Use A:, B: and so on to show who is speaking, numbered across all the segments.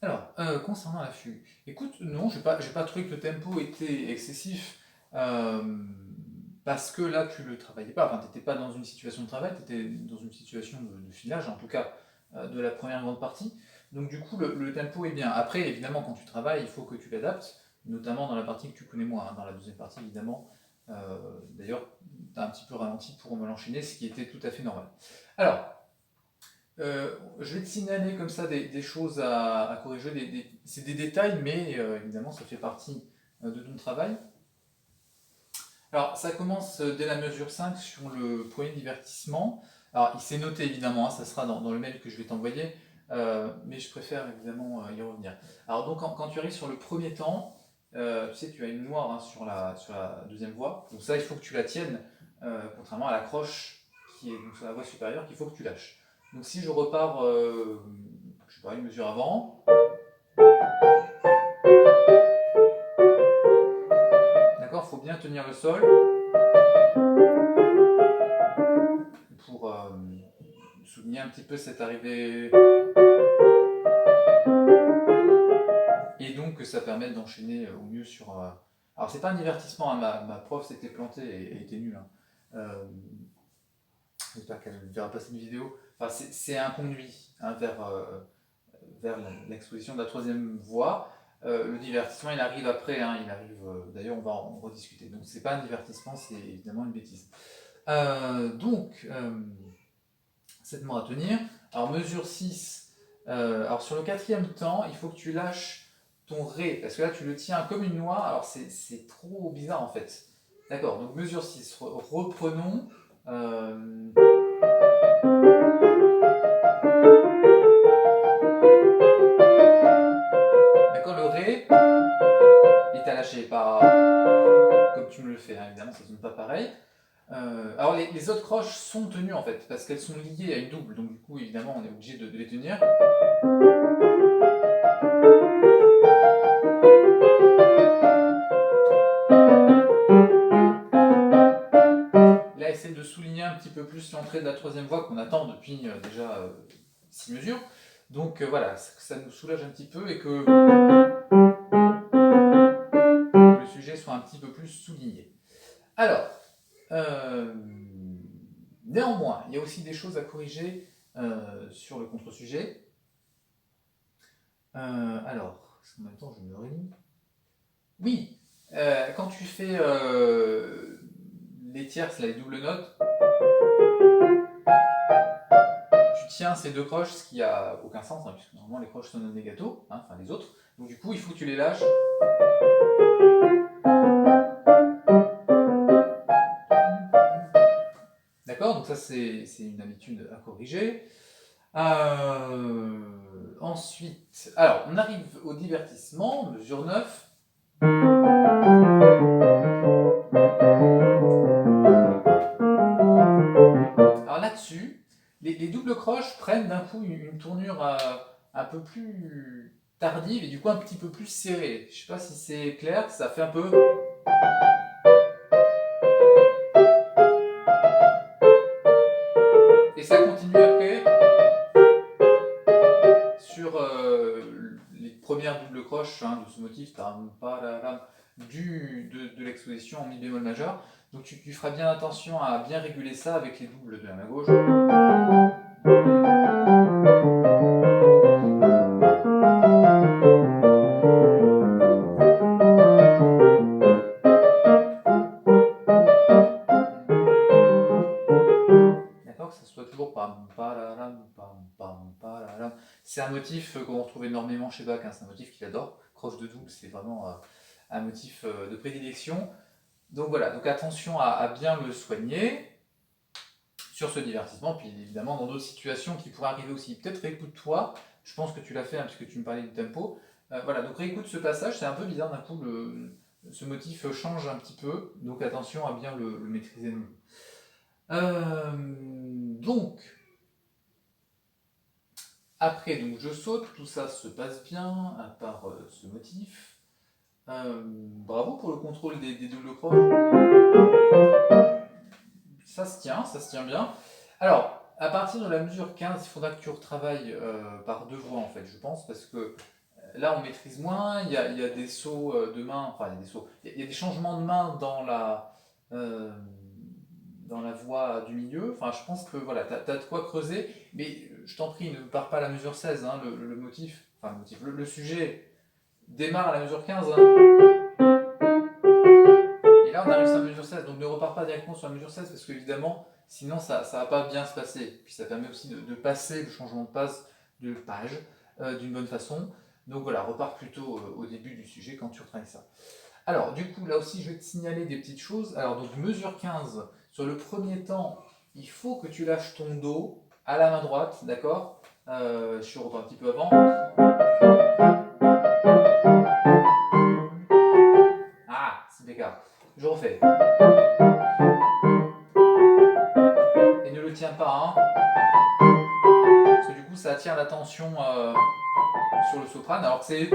A: Alors, concernant la fugue, écoute, non, j'ai pas trouvé que le tempo était excessif, parce que là, tu le travaillais pas, enfin, t'étais pas dans une situation de travail, tu étais dans une situation de filage, en tout cas, de la première grande partie. Donc, du coup, le tempo est bien. Après, évidemment, quand tu travailles, il faut que tu l'adaptes, notamment dans la partie que tu connais moins, hein. Dans la deuxième partie, évidemment, d'ailleurs, tu as un petit peu ralenti pour me l'enchaîner, ce qui était tout à fait normal. Alors, je vais te signaler comme ça des choses à corriger. C'est des détails, mais évidemment, ça fait partie de ton travail. Alors, ça commence dès la mesure 5 sur le premier divertissement. Alors, il s'est noté évidemment, hein, ça sera dans le mail que je vais t'envoyer, mais je préfère évidemment y revenir. Alors, donc, quand tu arrives sur le premier temps, tu sais, tu as une noire, hein, sur la deuxième voie. Donc, ça, il faut que tu la tiennes, contrairement à la croche qui est donc sur la voie supérieure, qu'il faut que tu lâches. Donc, si je repars, je sais pas, une mesure avant, d'accord, il faut bien tenir le sol pour souligner un petit peu cette arrivée. Et donc que ça permette d'enchaîner au mieux sur. Alors c'est pas un divertissement, hein, ma prof s'était plantée et était nulle, hein. J'espère qu'elle verra passer une vidéo. Enfin, c'est un conduit, hein, vers l'exposition de la troisième voie. Le divertissement, il arrive après, hein, il arrive. D'ailleurs, on va en rediscuter. Donc c'est pas un divertissement, c'est évidemment une bêtise. Donc, 7 mots à tenir. Alors mesure 6. Alors sur le quatrième temps, il faut que tu lâches ton Ré, parce que là tu le tiens comme une noix, alors c'est trop bizarre en fait. D'accord, donc mesure 6, reprenons. Euh, D'accord, le Ré est à lâcher, pas comme tu me le fais, hein, évidemment ça ne sonne pas pareil. Alors les autres croches sont tenues en fait, parce qu'elles sont liées à une double, donc du coup évidemment on est obligé de les tenir. Là, essaye de souligner un petit peu plus l'entrée de la troisième voie qu'on attend depuis déjà 6 mesures. Donc voilà, que ça nous soulage un petit peu et que le sujet soit un petit peu plus souligné. Alors, euh, néanmoins, il y a aussi des choses à corriger sur le contre-sujet. Alors, parce qu'en même temps, je me relis. Oui, quand tu fais les tierces, là, les doubles notes, tu tiens ces deux croches, ce qui a aucun sens, hein, puisque normalement les croches sont non négato, hein, enfin les autres. Donc du coup, il faut que tu les lâches. D'accord. Donc ça, c'est une habitude à corriger. Ensuite, alors, on arrive au divertissement, mesure 9. Alors là-dessus, les doubles croches prennent d'un coup une tournure un peu plus tardive et du coup un petit peu plus serrée. Je sais pas si c'est clair, ça fait un peu. Et ça continue après sur les premières doubles croches, hein, de ce motif, de l'exposition en mi bémol majeur. Donc tu feras bien attention à bien réguler ça avec les doubles de la main gauche. D'accord, que ça soit toujours pam pararam, pam pararam. C'est un motif qu'on retrouve énormément chez Bach, hein, c'est un motif qu'il adore. Croche de double, c'est vraiment un motif de prédilection. Donc voilà, donc attention à bien le soigner sur ce divertissement, puis évidemment dans d'autres situations qui pourraient arriver aussi. Peut-être réécoute-toi, je pense que tu l'as fait, hein, puisque tu me parlais du tempo. Voilà, donc réécoute ce passage, c'est un peu bizarre d'un coup, ce motif change un petit peu, donc attention à bien le maîtriser. Donc, après, donc je saute, tout ça se passe bien, à part ce motif. Bravo pour le contrôle des doubles croches. Ça se tient bien. Alors, à partir de la mesure 15, il faudra que tu retravailles par deux voies en fait, je pense, parce que là, on maîtrise moins, il y a des sauts de main, enfin, il y a des sauts, il y a des changements de main euh, dans la voie du milieu. Enfin, je pense que voilà, tu as de quoi creuser, mais je t'en prie, ne pars pas à la mesure 16, hein, le motif, enfin, le motif, le sujet démarre à la mesure 15, hein. Et là, on arrive sur la mesure 16, donc ne repars pas directement sur la mesure 16, parce qu'évidemment, sinon, ça ne va pas bien se passer. Puis ça permet aussi de passer le changement de passe de page d'une bonne façon. Donc voilà, repars plutôt au début du sujet quand tu retravailles ça. Alors, du coup, là aussi, je vais te signaler des petites choses. Alors, donc, mesure 15, sur le premier temps, il faut que tu lâches ton dos à la main droite, d'accord Je repars un petit peu avant. Ah, c'est bécard. Je refais. Et ne le tiens pas, hein, parce que du coup, ça attire l'attention sur le soprane, alors que c'est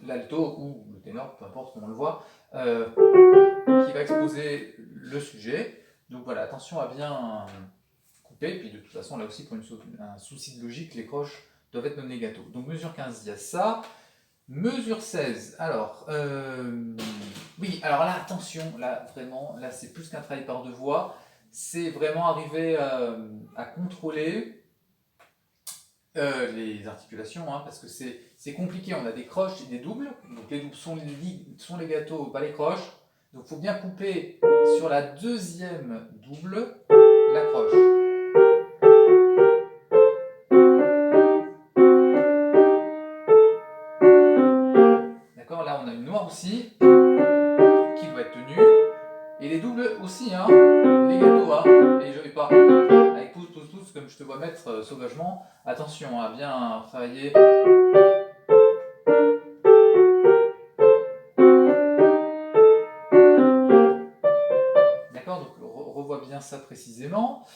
A: l'alto ou le ténor, peu importe comment on le voit, qui va exposer le sujet. Donc voilà, attention à bien couper. Et puis de toute façon, là aussi, pour un souci de logique, les croches doivent être non négato. Donc mesure 15, il y a ça. Mesure 16, alors, oui, alors là, attention, là, vraiment, là, c'est plus qu'un travail par deux voix, c'est vraiment arriver à contrôler les articulations, hein, parce que c'est compliqué, on a des croches et des doubles, donc les doubles sont les gâteaux, pas les croches, donc il faut bien couper sur la deuxième double la croche. D'accord, là on a une noire aussi, qui doit être tenue, et les doubles aussi, hein, les gâteaux, hein, et je vais pas, avec pouce, pouce, pouce, comme je te vois mettre sauvagement, attention à bien travailler. D'accord, donc revois bien ça précisément.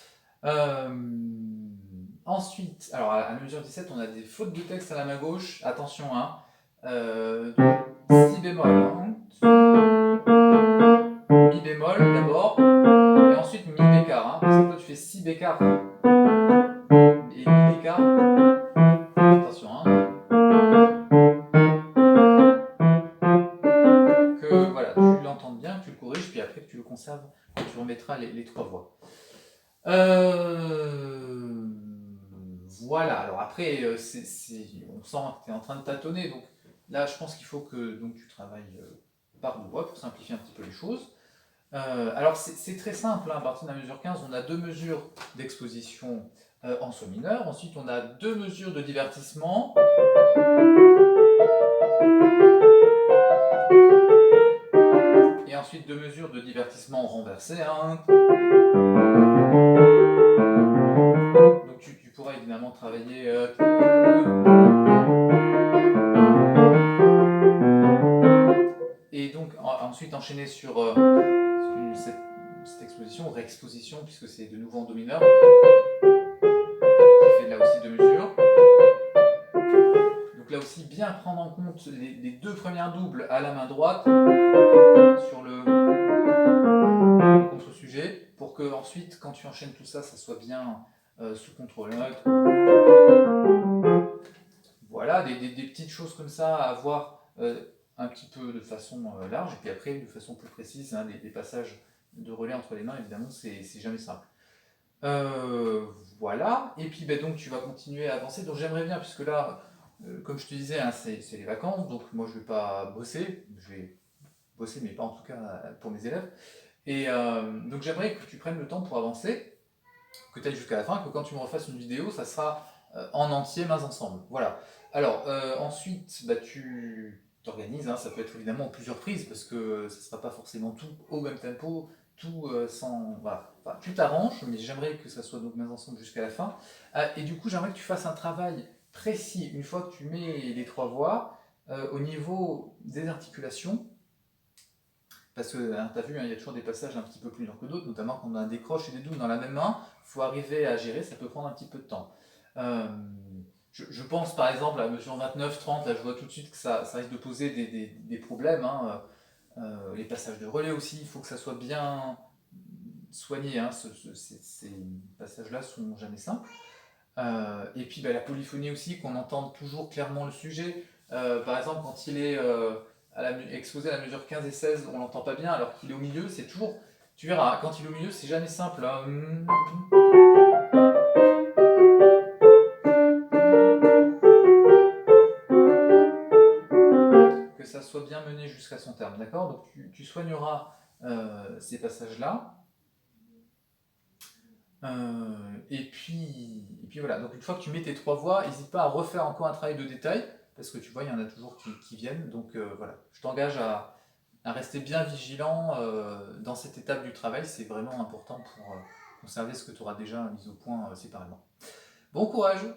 A: Ensuite, alors à la mesure 17, on a des fautes de texte à la main gauche. Attention, hein. Si bémol, hein. Mi bémol d'abord, et ensuite mi bécard, hein, parce que toi tu fais si bécard et mi bécard. Attention, hein. Que voilà, tu l'entendes bien, que tu le corriges, puis après que tu le conserves, tu remettras les trois voix. Voilà, alors après, on sent que tu es en train de tâtonner, donc là je pense qu'il faut que donc, tu travailles par deux voix pour simplifier un petit peu les choses. Alors c'est très simple, hein, à partir de la mesure 15, on a deux mesures d'exposition en sol mineur, ensuite on a deux mesures de divertissement. Et ensuite deux mesures de divertissement renversé. Hein. Donc tu pourras évidemment travailler et donc ensuite enchaîner sur cette exposition, réexposition, puisque c'est de nouveau en do mineur, qui fait là aussi deux mesures. Donc là aussi, bien prendre en compte les deux premières doubles à la main droite sur le contre-sujet, pour que ensuite, quand tu enchaînes tout ça, ça soit bien sous contrôle. Voilà, des petites choses comme ça à voir un petit peu de façon large, et puis après de façon plus précise, hein, des passages de relais entre les mains, évidemment, c'est jamais simple. Voilà, et puis donc tu vas continuer à avancer. Donc j'aimerais bien, puisque là, comme je te disais, hein, c'est les vacances, donc moi je vais pas bosser, je vais bosser, mais pas en tout cas pour mes élèves. Et donc j'aimerais que tu prennes le temps pour avancer, que tu ailles jusqu'à la fin, que quand tu me refasses une vidéo, ça sera en entier, mains ensemble. Voilà. Alors ensuite, tu t'organises, hein, ça peut être évidemment en plusieurs prises, parce que ça ne sera pas forcément tout au même tempo, tout sans... Voilà. Enfin, tu t'arranges, mais j'aimerais que ça soit donc mains ensemble jusqu'à la fin. Et du coup, j'aimerais que tu fasses un travail précis, une fois que tu mets les trois voix, au niveau des articulations, parce que hein, tu as vu, hein, il y a toujours des passages un petit peu plus longs que d'autres, notamment quand on a des croches et des doubles dans la même main, il faut arriver à gérer, ça peut prendre un petit peu de temps. Je pense par exemple à mesure 29-30, là je vois tout de suite que ça risque de poser des problèmes. Hein. Les passages de relais aussi, il faut que ça soit bien soigné. Hein. Ces passages-là sont jamais simples. Et puis bah, la polyphonie aussi, qu'on entende toujours clairement le sujet. Par exemple, quand il est exposé à la mesure 15 et 16, on l'entend pas bien, alors qu'il est au milieu, c'est toujours. Tu verras, quand il est au milieu, c'est jamais simple, hein. Que ça soit bien mené jusqu'à son terme, d'accord? Donc tu soigneras ces passages-là. Et puis voilà, donc une fois que tu mets tes trois voix, n'hésite pas à refaire encore un travail de détail, parce que tu vois, il y en a toujours qui viennent. Donc voilà, je t'engage à rester bien vigilant dans cette étape du travail, c'est vraiment important pour conserver ce que tu auras déjà mis au point séparément. Bon courage!